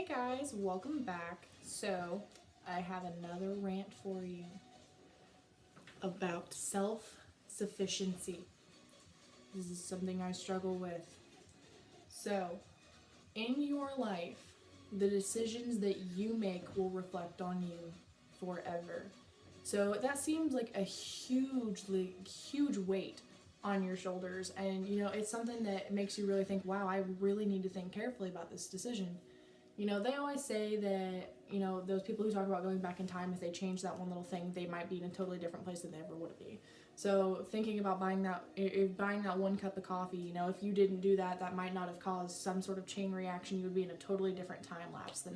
Hey guys, welcome back. So, I have another rant for you about self-sufficiency. This is something I struggle with. So, in your life, the decisions that you make will reflect on you forever. So, that seems like a huge weight on your shoulders, and it's something that makes you really think, wow, I really need to think carefully about this decision. They always say that, those people who talk about going back in time, if they change that one little thing, they might be in a totally different place than they ever would be. So thinking about buying that one cup of coffee, if you didn't do that, that might not have caused some sort of chain reaction. You would be in a totally different time lapse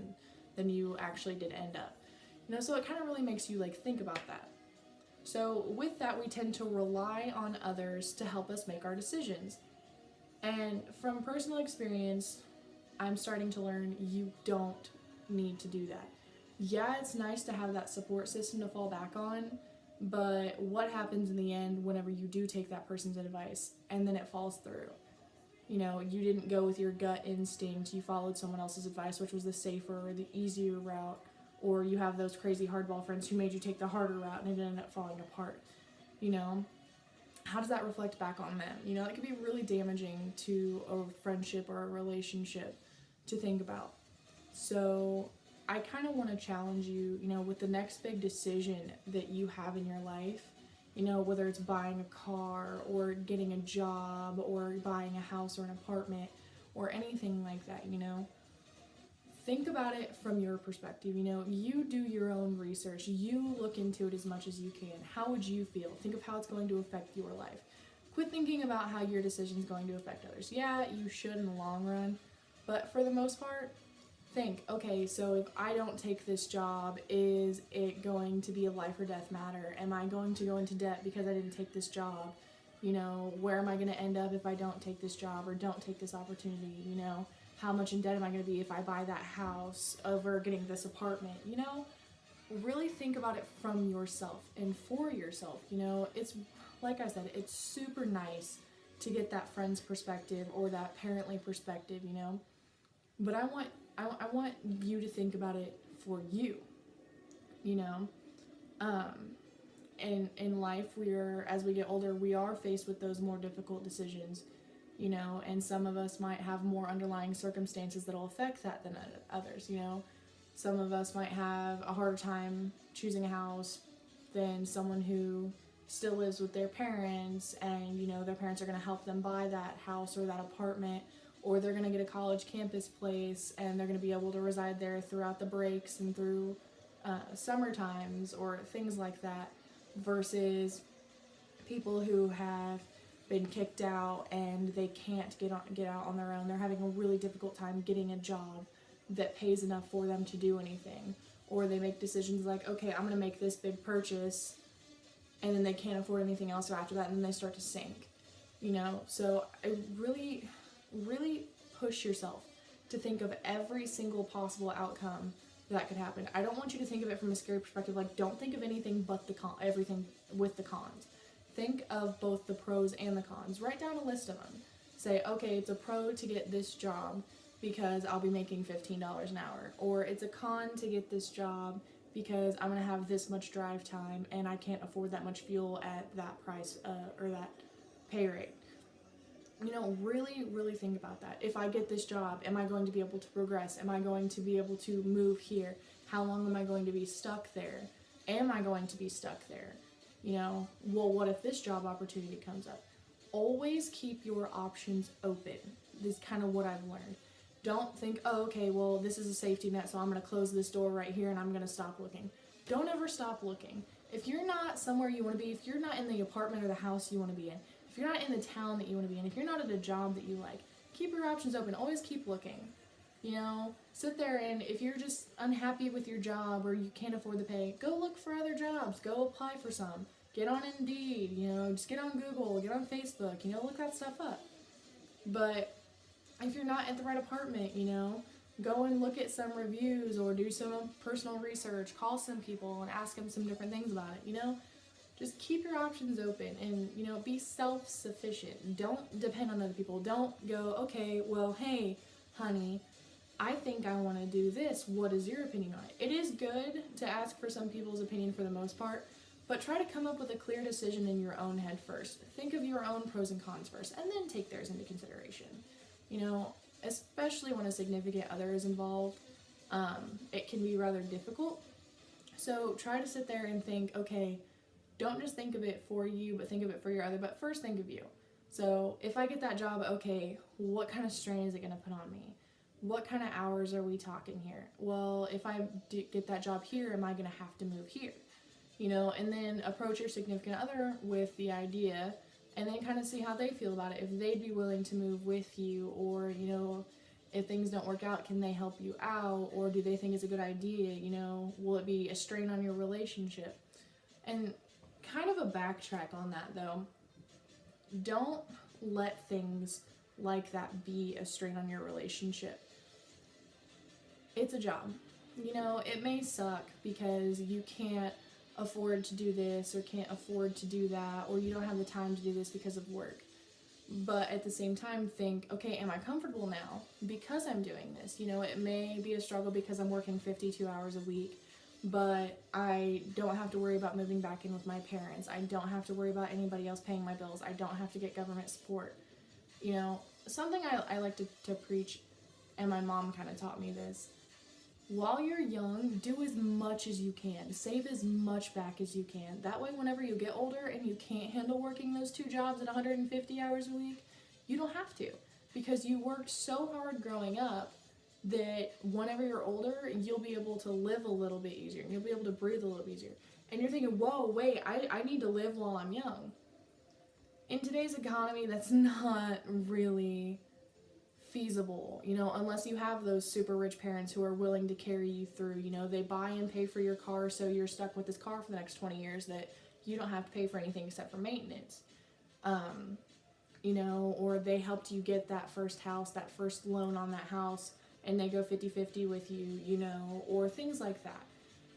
than you actually did end up. So it kind of really makes you think about that. So with that, we tend to rely on others to help us make our decisions. And from personal experience, I'm starting to learn you don't need to do that. Yeah, it's nice to have that support system to fall back on, but what happens in the end whenever you do take that person's advice and then it falls through? You didn't go with your gut instinct, you followed someone else's advice, which was the safer or the easier route, or you have those crazy hardball friends who made you take the harder route and it ended up falling apart. How does that reflect back on them? That could be really damaging to a friendship or a relationship to think about. So I kind of want to challenge you, with the next big decision that you have in your life, whether it's buying a car or getting a job or buying a house or an apartment or anything like that, think about it from your perspective. You do your own research, you look into it as much as you can. How would you feel? Think of how it's going to affect your life. Quit thinking about how your decision is going to affect others. Yeah, you should in the long run, but for the most part, think, okay, so if I don't take this job, is it going to be a life or death matter? Am I going to go into debt because I didn't take this job? Where am I going to end up if I don't take this job or don't take this opportunity? How much in debt am I going to be if I buy that house over getting this apartment? Really think about it from yourself and for yourself. It's, like I said, it's super nice to get that friend's perspective or that parently perspective, but I want you to think about it for you, and in life, as we get older, we are faced with those more difficult decisions, and some of us might have more underlying circumstances that'll affect that than others. Some of us might have a harder time choosing a house than someone who still lives with their parents, and their parents are going to help them buy that house or that apartment, or they're going to get a college campus place and they're going to be able to reside there throughout the breaks and through summer times or things like that, versus people who have been kicked out and they can't get out on their own. They're having a really difficult time getting a job that pays enough for them to do anything, or they make decisions like, okay, I'm going to make this big purchase, and then they can't afford anything else after that, and then they start to sink. So I really push yourself to think of every single possible outcome that could happen. I don't want you to think of it from a scary perspective, don't think of anything but everything with the cons. Think of both the pros and the cons. Write down a list of them. Say, okay, it's a pro to get this job because I'll be making $15 an hour, or it's a con to get this job because I'm going to have this much drive time and I can't afford that much fuel at that price or that pay rate. Really think about that. If I get this job, am I going to be able to progress? Am I going to be able to move here? How long am I going to be stuck there? Am I going to be stuck there? Well, what if this job opportunity comes up? Always keep your options open. This is kind of what I've learned. Don't think, oh, okay, well, this is a safety net, so I'm going to close this door right here and I'm going to stop looking. Don't ever stop looking. If you're not somewhere you want to be, if you're not in the apartment or the house you want to be in, if you're not in the town that you want to be in, if you're not at a job that you like, keep your options open. Always keep looking. Sit there, and if you're just unhappy with your job or you can't afford the pay, go look for other jobs. Go apply for some. Get on Indeed, just get on Google, get on Facebook, look that stuff up. But if you're not at the right apartment, go and look at some reviews or do some personal research, call some people and ask them some different things about it, Just keep your options open and, be self-sufficient. Don't depend on other people. Don't go, okay, well, hey, honey, I think I want to do this. What is your opinion on it? It is good to ask for some people's opinion for the most part, but try to come up with a clear decision in your own head first. Think of your own pros and cons first, and then take theirs into consideration. You know, especially when a significant other is involved, it can be rather difficult. So try to sit there and think, okay, don't just think of it for you, but think of it for your other, but first think of you. So if I get that job, okay, what kind of strain is it going to put on me? What kind of hours are we talking here? Well, if I get that job here, am I going to have to move here? You know, and then approach your significant other with the idea and then kind of see how they feel about it. If they'd be willing to move with you, or, you know, if things don't work out, can they help you out? Or do they think it's a good idea? You know, will it be a strain on your relationship? And kind of a backtrack on that though, don't let things like that be a strain on your relationship. It's a job. You know, it may suck because you can't afford to do this or can't afford to do that, or you don't have the time to do this because of work. But at the same time, think, okay, am I comfortable now because I'm doing this? You know, it may be a struggle because I'm working 52 hours a week, but I don't have to worry about moving back in with my parents. I don't have to worry about anybody else paying my bills. I don't have to get government support. You know, something I like to preach, and my mom kind of taught me this. While you're young, do as much as you can. Save as much back as you can. That way, whenever you get older and you can't handle working those 2 jobs at 150 hours a week, you don't have to. Because you worked so hard growing up that whenever you're older, you'll be able to live a little bit easier. You'll be able to breathe a little bit easier. And you're thinking, whoa, wait, I need to live while I'm young. In today's economy, that's not really feasible, you know, unless you have those super rich parents who are willing to carry you through. You know, they buy and pay for your car, so you're stuck with this car for the next 20 years that you don't have to pay for anything except for maintenance. You know, or they helped you get that first house, that first loan on that house, and they go 50-50 with you, you know, or things like that.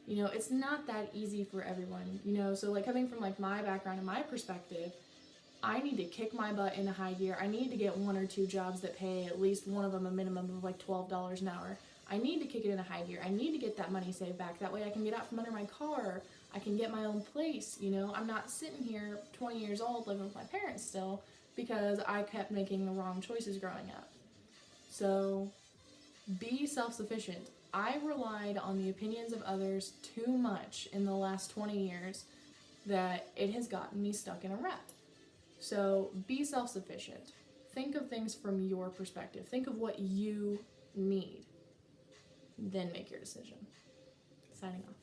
You know, it's not that easy for everyone, you know, so like coming from like my background and my perspective, I need to kick my butt into high gear. I need to get 1 or 2 jobs that pay at least one of them a minimum of like $12 an hour. I need to kick it into high gear. I need to get that money saved back. That way I can get out from under my car. I can get my own place. You know, I'm not sitting here 20 years old living with my parents still because I kept making the wrong choices growing up. So be self-sufficient. I relied on the opinions of others too much in the last 20 years that it has gotten me stuck in a rut. So be self-sufficient. Think of things from your perspective. Think of what you need. Then make your decision. Signing off.